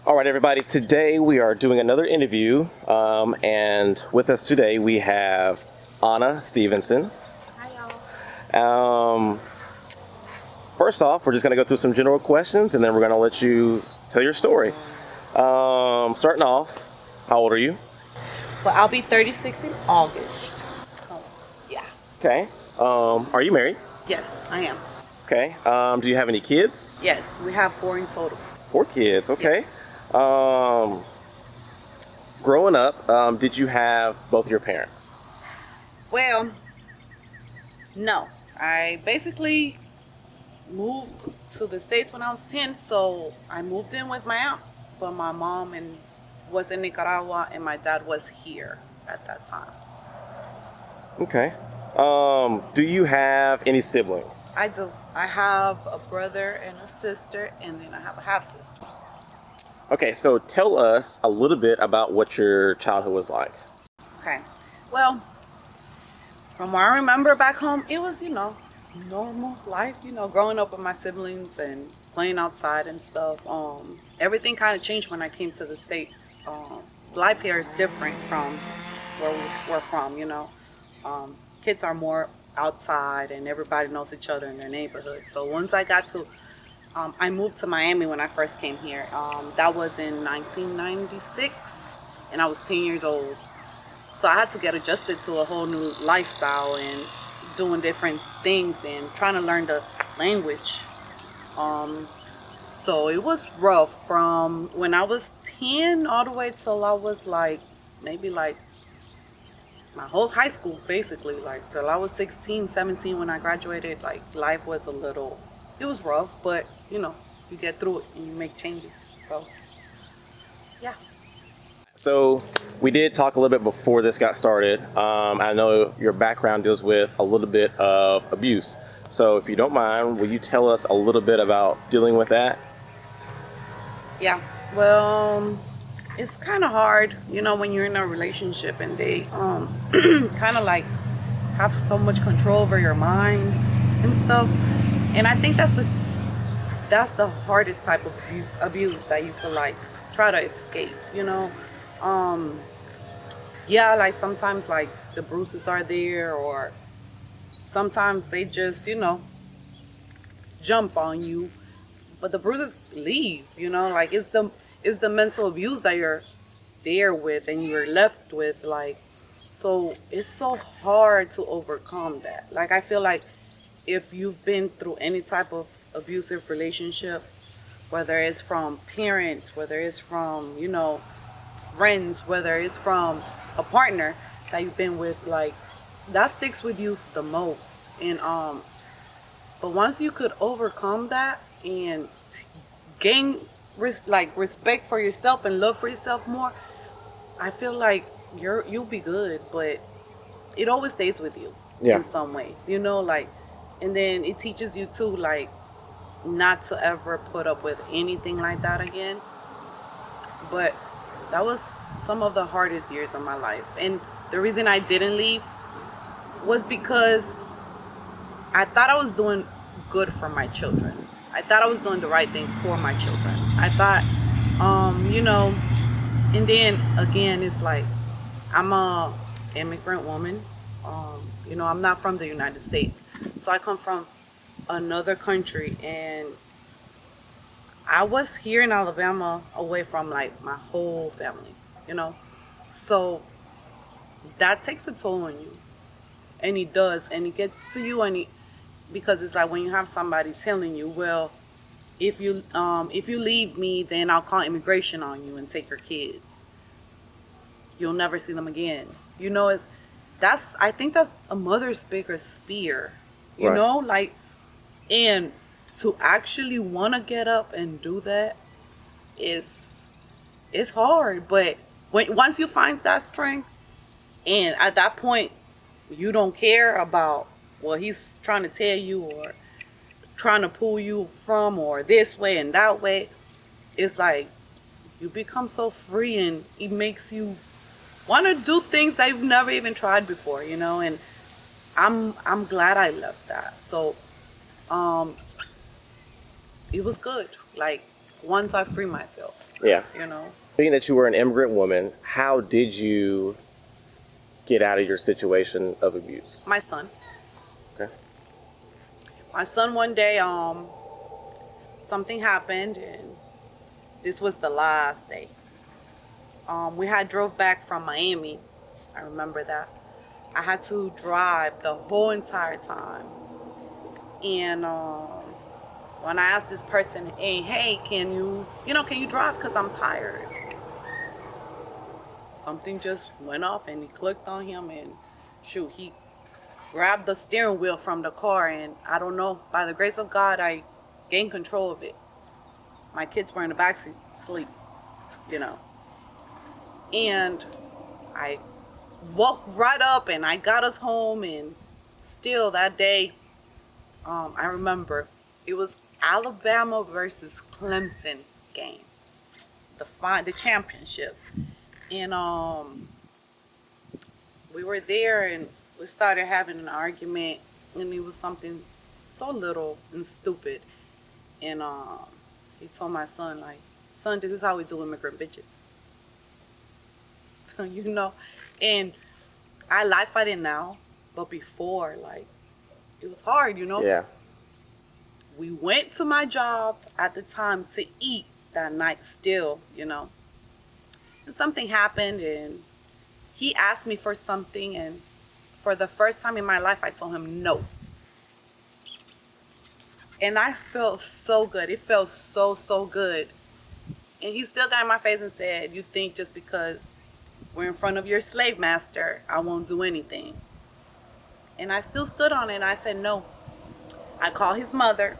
All right, everybody. Today we are doing another interview, and with us today we have Anna Stevenson. Hi, y'all. Um, First off, we're just going to go through some general questions, and then we're going to let you tell your story. Starting off, how old are you? Well, I'll be 36 in August. So, yeah. Okay. Are you married? Yes, I am. Okay. Do you have any kids? Yes, we have 4 in total. 4 kids. Yes. Okay. Um, Growing up, did you have both your parents? Well, no. I basically moved to the States when I was 10, so I moved in with my aunt. But my mom was in Nicaragua and my dad was here at that time. Okay. Do you have any siblings? I do. I have a brother and a sister, and then I have a half sister. Okay, so tell us a little bit about what your childhood was like. Okay. Well, from what I remember back home, it was, normal life, growing up with my siblings and playing outside and stuff. Everything kind of changed when I came to the States. Life here is different from where we're from. Kids are more outside and everybody knows each other in their neighborhood. So once I moved to Miami when I first came here. That was in 1996 and I was 10 years old. So I had to get adjusted to a whole new lifestyle and doing different things and trying to learn the language. So it was rough from when I was 10 all the way till I was maybe my whole high school basically, till I was 16, 17 when I graduated. Life was it was rough, but you get through it and you make changes. So yeah. So we did talk a little bit before this got started. I know your background deals with a little bit of abuse. So if you don't mind, will you tell us a little bit about dealing with that? Yeah. Well, it's kind of hard, when you're in a relationship and they kind of have so much control over your mind and stuff. And I think that's the hardest type of abuse that you could try to escape. Yeah, sometimes the bruises are there, or sometimes they just jump on you, but the bruises leave. It's the mental abuse that you're there with and you're left with. So it's so hard to overcome that. I feel like if you've been through any type of abusive relationship, whether it's from parents, whether it's from friends, whether it's from a partner that you've been with, that sticks with you the most. And but once you could overcome that and gain respect for yourself and love for yourself more, I feel like you'll be good. But it always stays with you Yeah. in some ways. And then it teaches you too, not to ever put up with anything like that again. But that was some of the hardest years of my life. And the reason I didn't leave was because I thought I was doing good for my children. I thought I was doing the right thing for my children. I thought, and then again, it's I'm a immigrant woman. I'm not from the United States. So I come from another country, and I was here in Alabama away from my whole family. So that takes a toll on you. And it does, and it gets to you, because it's when you have somebody telling you, well, if you leave me, then I'll call immigration on you and take your kids. You'll never see them again. I think that's a mother's biggest fear. You Right. know, and to actually want to get up and do that is it's hard. But once you find that strength, and at that point you don't care about what he's trying to tell you or trying to pull you from, or this way and that way, it's you become so free, and it makes you want to do things that you've never even tried before. And I'm glad I left that. So it was good once I free myself. Yeah. you know. Being that you were an immigrant woman, how did you get out of your situation of abuse? My son. Okay. My son one day, something happened, and this was the last day. We had drove back from Miami. I remember that. I had to drive the whole entire time. And when I asked this person, hey, can you drive? Because I'm tired. Something just went off and he clicked on him and shoot, he grabbed the steering wheel from the car, and I don't know, by the grace of God, I gained control of it. My kids were in the backseat asleep, you know. And I woke right up and I got us home, and still that day, I remember it was Alabama versus Clemson game, the championship, and we were there and we started having an argument, and it was something so little and stupid, and he told my son, like, son, this is how we do immigrant bitches. you know, and I laugh at it now, but before, like, it was hard, you know. Yeah. We went to my job at the time to eat that night still, you know. And something happened, and he asked me for something, and for the first time in my life, I told him no. And I felt so good. It felt so, so good. And he still got in my face and said, you think just because we're in front of your slave master, I won't do anything. And I still stood on it, and I said no. I called his mother.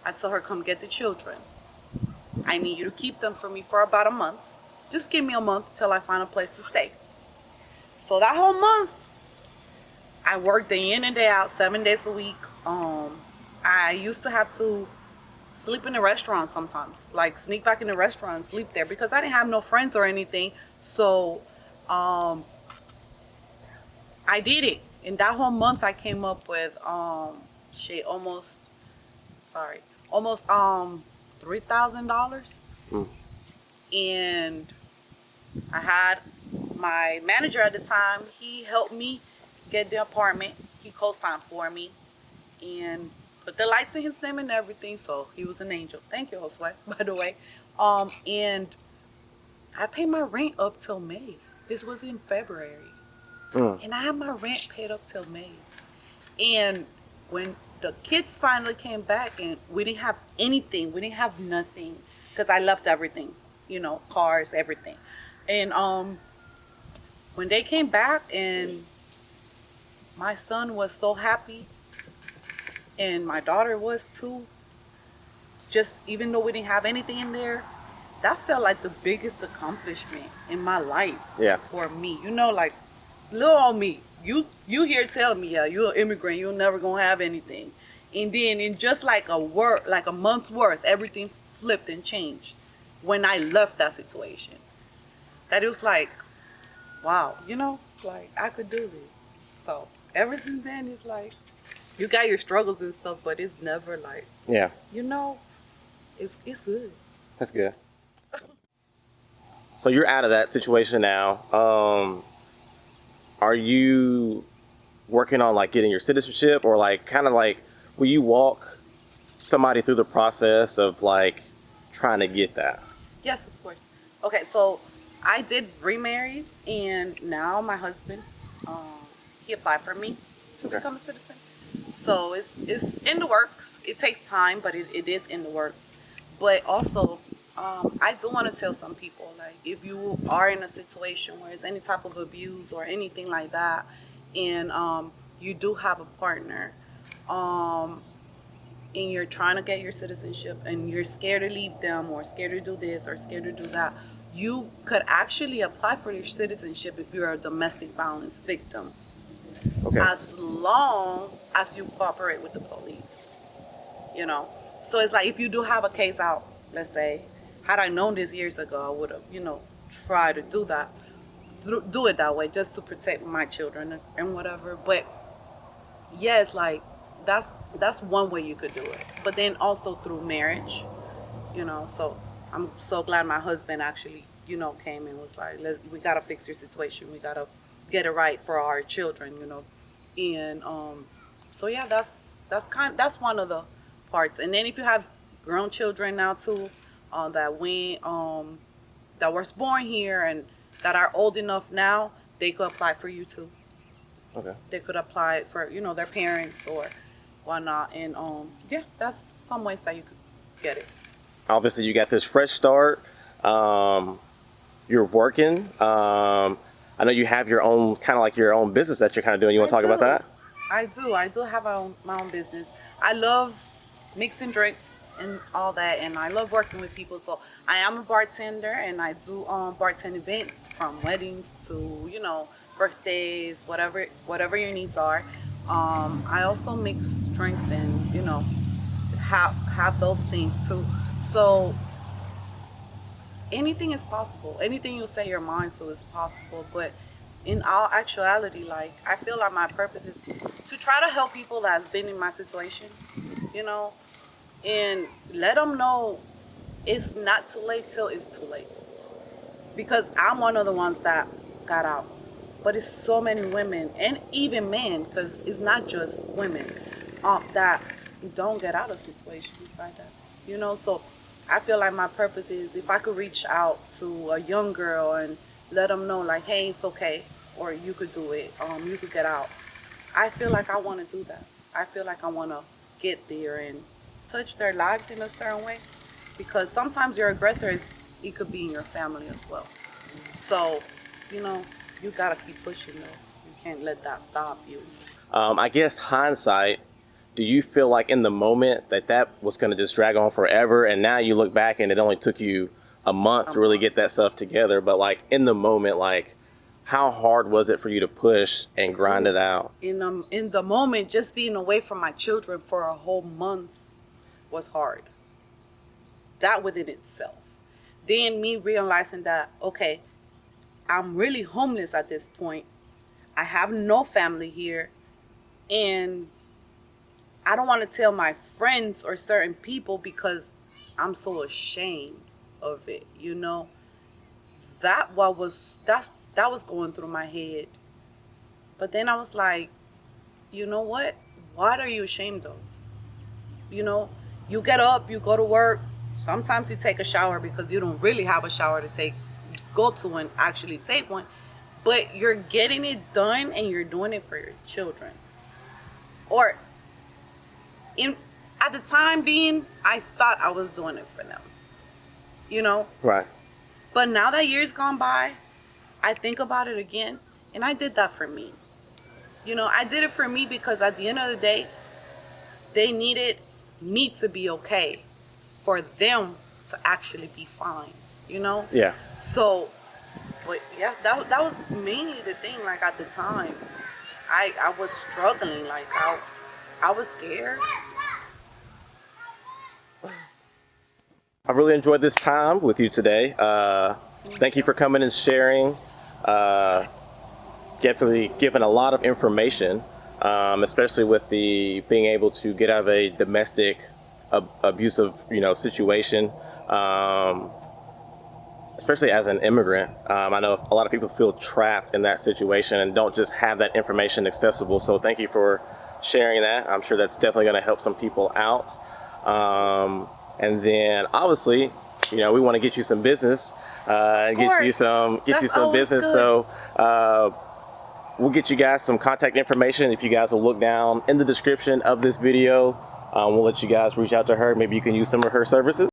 I told her, come get the children. I need you to keep them for me for about a month. Just give me a month till I find a place to stay. So that whole month, I worked day in and day out, 7 days a week. I used to have to sleep in the restaurant sometimes, like sneak back in the restaurant and sleep there because I didn't have no friends or anything. So I did it. In that whole month, I came up with almost $3,000. Mm. And I had my manager at the time. He helped me get the apartment. He co-signed for me and put the lights in his name and everything. So he was an angel. Thank you, Josue, by the way. And I paid my rent up till May. This was in February. And I had my rent paid up till May. And when the kids finally came back and we didn't have anything, we didn't have nothing, because I left everything, you know, cars, everything. And when they came back, and my son was so happy, and my daughter was too, just even though we didn't have anything in there, that felt like the biggest accomplishment in my life. Yeah. For me, you know, like, little on me, you here telling me, yeah, you're an immigrant, you're never gonna have anything, and then in just like a month's worth, everything flipped and changed when I left that situation. That it was like, wow, you know, like, I could do this. So ever since then, it's like, you got your struggles and stuff, but it's never like, Yeah. you know, it's good. That's good. So you're out of that situation now. Are you working on like getting your citizenship, or like kind of like, will you walk somebody through the process of like trying to get that? Yes, of course. Okay, so I did remarry, and now my husband, he applied for me to Okay. become a citizen. So it's in the works. It takes time, but it is in the works. But also, I do want to tell some people, like, if you are in a situation where it's any type of abuse or anything like that, and you do have a partner, and you're trying to get your citizenship, and you're scared to leave them, or scared to do this, or scared to do that, you could actually apply for your citizenship if you're a domestic violence victim, Okay. as long as you cooperate with the police, you know. So it's like, if you do have a case out, let's say, had I known this years ago, I would have, you know, tried to do that, do it that way, just to protect my children and whatever. But yeah, it's like, that's one way you could do it. But then also through marriage, you know. So I'm so glad my husband actually, came and was like, we gotta fix your situation. We gotta get it right for our children, and so yeah, that's one of the parts. And then if you have grown children now too, that was born here and that are old enough now, they could apply for you too. Okay. They could apply for their parents or whatnot, and yeah, that's some ways that you could get it. Obviously, you got this fresh start. You're working. I know you have your own kind of like your own business that you're kind of doing. You want to talk about that? I do have my own business. I love mixing drinks and all that, and I love working with people. So I am a bartender, and I do bartend events from weddings to birthdays, whatever your needs are. I also mix drinks and have those things too. So anything is possible. Anything you set your mind to is possible. But in all actuality, like, I feel like my purpose is to try to help people that's been in my situation, you know, and let them know it's not too late till it's too late. Because I'm one of the ones that got out. But it's so many women and even men, because it's not just women, that don't get out of situations like that. So I feel like my purpose is if I could reach out to a young girl and let them know, like, hey, it's okay, or you could do it, you could get out. I feel like I want to do that. I feel like I want to get there and touch their lives in a certain way, because sometimes your aggressor it could be in your family as well. So, you gotta keep pushing though. You can't let that stop you. I guess hindsight, do you feel like in the moment that was going to just drag on forever, and now you look back and it only took you a month to really get that stuff together? But like in the moment, like how hard was it for you to push and grind it out? In the moment, just being away from my children for a whole month was hard. That within itself. Then me realizing that, okay, I'm really homeless at this point. I have no family here, and I don't want to tell my friends or certain people because I'm so ashamed of it. That was going through my head. But then I was like, you know what? What are you ashamed of? You get up, you go to work. Sometimes you take a shower because you don't really have a shower to go to and actually take one. But you're getting it done and you're doing it for your children. Or in at the time being, I thought I was doing it for them. You know? Right. But now that years gone by, I think about it again, and I did that for me. I did it for me because at the end of the day, they needed me to be okay for them to actually be fine. Yeah. So, but yeah, that was mainly the thing. Like at the time, I was struggling. Like I was scared. I really enjoyed this time with you today. Thank you for coming and sharing. Definitely given a lot of information, especially with the being able to get out of a domestic abusive, situation. Especially as an immigrant, I know a lot of people feel trapped in that situation and don't just have that information accessible. So thank you for sharing that. I'm sure that's definitely going to help some people out. And then obviously, we want to get you some business and get you some business. Good. So we'll get you guys some contact information. If you guys will look down in the description of this video, we'll let you guys reach out to her. Maybe you can use some of her services.